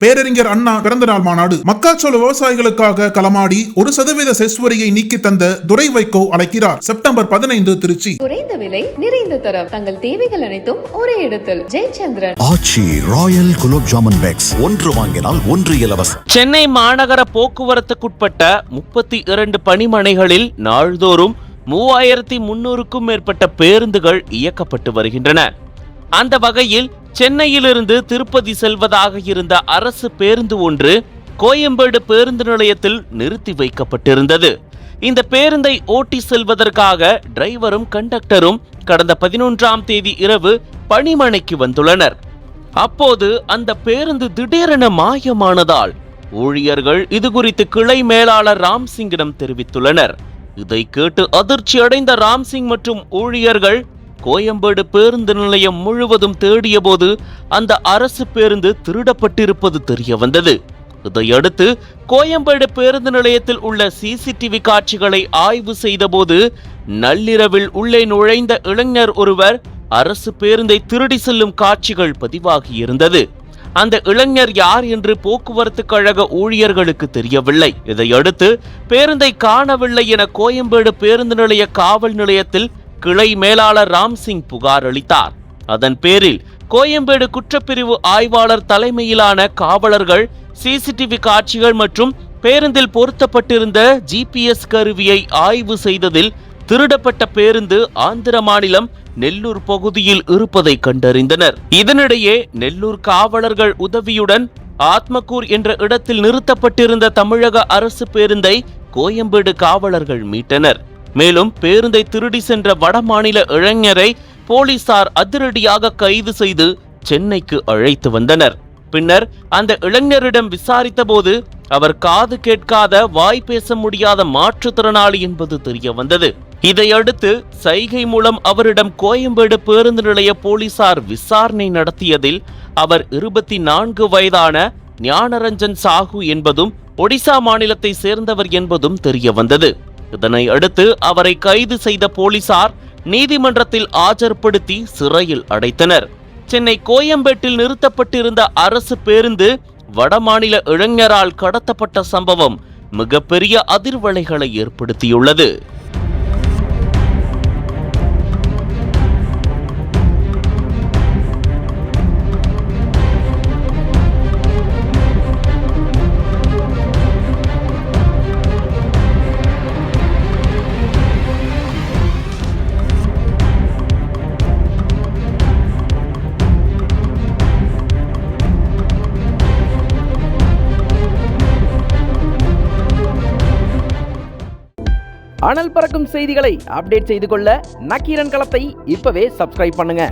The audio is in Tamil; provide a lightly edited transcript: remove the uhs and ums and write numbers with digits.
பேரறிஞர் அண்ணா பிறந்தநாள் மாநாடு. மக்காச்சோள விவசாயிகளுக்காக களமாடி 1% செஸ் வரியை நீக்கி தந்த துரை வைகோ அழைக்கிறார். செப்டம்பர் 15 திருச்சி. குறைந்த விலை நிறைந்த தரம், தங்கள் தேவைகள் அனைத்தும் ஒரே இடத்தில். ஜெயச்சந்திரன். ஆச்சி ராயல் குலோப் ஜாமுன் பேக்ஸ், ஒன்று வாங்கினால் ஒன்று இலவசம். சென்னை மாநகர போக்குவரத்துக்குட்பட்ட 32 பணிமனைகளில் நாள்தோறும் 3300க்கும் மேற்பட்ட பேருந்துகள் இயக்கப்பட்டு வருகின்றன. அந்த வகையில் சென்னையிலிருந்து திருப்பதி செல்வதாக இருந்த அரசு பேருந்து ஒன்று கோயம்பேடு பேருந்து நிலையத்தில் நிறுத்தி வைக்கப்பட்டிருந்தது. இந்த பேருந்தை ஓட்டி செல்வதற்காக டிரைவரும் கண்டக்டரும் கடந்த 11ஆம் தேதி இரவு பணிமனைக்கு வந்துள்ளனர். அப்போது அந்த பேருந்து திடீரென மாயமானதால் ஊழியர்கள் இதுகுறித்து கிளை மேலாளர் ராம்சிங்கிடம் தெரிவித்துள்ளனர். இதை கேட்டு அதிர்ச்சி அடைந்த ராம்சிங் மற்றும் ஊழியர்கள் கோயம்பேடு பேருந்து நிலையம் முழுவதும் தேடிய போது அந்த அரசு பேருந்து திருடப்பட்டிருப்பது தெரிய வந்தது. இதையடுத்து கோயம்பேடு பேருந்து நிலையத்தில் உள்ள சிசிடிவி காட்சிகளை ஆய்வு செய்தபோது நள்ளிரவில் உள்ளே நுழைந்த இளைஞர் ஒருவர் அரசு பேருந்தை திருடி செல்லும் காட்சிகள் பதிவாகியிருந்தது. அந்த இளைஞர் யார் என்று போக்குவரத்து கழக ஊழியர்களுக்கு தெரியவில்லை. இதையடுத்து பேருந்தை காணவில்லை என கோயம்பேடு பேருந்து நிலைய காவல் நிலையத்தில் கிளை மேலாளர் ராம்சிங் புகார் அளித்தார். அதன் பேரில் கோயம்பேடு குற்றப்பிரிவு ஆய்வாளர் தலைமையிலான காவலர்கள் சிசிடிவி காட்சிகள் மற்றும் பேருந்தில் பொருத்தப்பட்டிருந்த GPS கருவியை ஆய்வு செய்ததில் திருடப்பட்ட பேருந்து ஆந்திர மாநிலம் நெல்லூர் பகுதியில் இருப்பதை கண்டறிந்தனர். இதனிடையே நெல்லூர் காவலர்கள் உதவியுடன் ஆத்மகூர் என்ற இடத்தில் நிறுத்தப்பட்டிருந்த தமிழக அரசு பேருந்தை கோயம்பேடு காவலர்கள் மீட்டனர். மேலும் பேருந்தை திருடி சென்ற வடமாநில இளைஞரை போலீசார் அதிரடியாக கைது செய்து சென்னைக்கு அழைத்து வந்தனர். பின்னர் அந்த இளைஞரிடம் விசாரித்த போது அவர் காது கேட்காத, வாய் பேச முடியாத மாற்றுத்திறனாளி என்பது தெரிய வந்தது. இதையடுத்து சைகை மூலம் அவரிடம் கோயம்பேடு பேருந்து நிலைய போலீசார் விசாரணை நடத்தியதில் அவர் 24 வயதான ஞானரஞ்சன் சாஹூ என்பதும் ஒடிசா மாநிலத்தை சேர்ந்தவர் என்பதும் தெரிய வந்தது. இதனை அடுத்து அவரை கைது செய்த போலீசார் நீதிமன்றத்தில் ஆஜர்படுத்தி சிறையில் அடைத்தனர். சென்னை கோயம்பேட்டில் நிறுத்தப்பட்டிருந்த அரசு பேருந்து வடமாநில இளைஞரால் கடத்தப்பட்ட சம்பவம் மிகப்பெரிய அதிர்வலைகளை ஏற்படுத்தியுள்ளது. அனல் பறக்கும் செய்திகளை அப்டேட் செய்து கொள்ள நக்கீரன் களத்தை இப்பவே சப்ஸ்கிரைப் பண்ணுங்க.